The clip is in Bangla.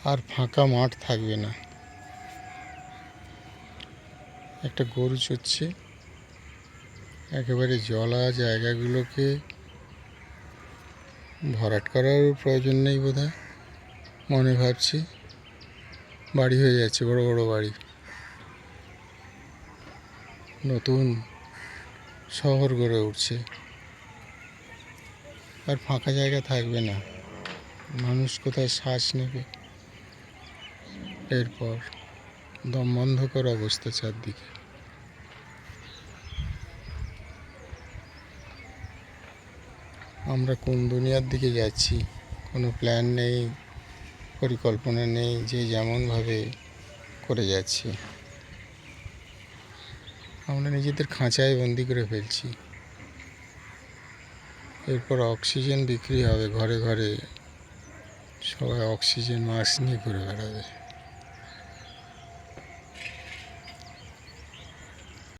আর ফাঁকা মাঠ থাকবে না। একটা গরু চড়ছে, একেবারে জলা জায়গাগুলোকে ভরাট করার প্রয়োজন নেই বোধহয়, মনে ভাবছি। বাড়ি হয়ে যাচ্ছে, বড় বড় বাড়ি, নতুন শহর গড়ে উঠছে। আর ফাঁকা জায়গা থাকবে না, মানুষ কোথায় শ্বাস নেবে? এরপর দম বন্ধকর অবস্থা চারদিকে। আমরা কোন দুনিয়ার দিকে যাচ্ছি? কোনো প্ল্যান নেই, পরিকল্পনা নেই, যে যেমনভাবে করে যাচ্ছি। আমরা নিজেদের খাঁচায় বন্দি করে ফেলছি। এরপর অক্সিজেন বিক্রি হবে ঘরে ঘরে, সবাই অক্সিজেন মাস্ক নিয়ে ঘুরে বেড়াবে।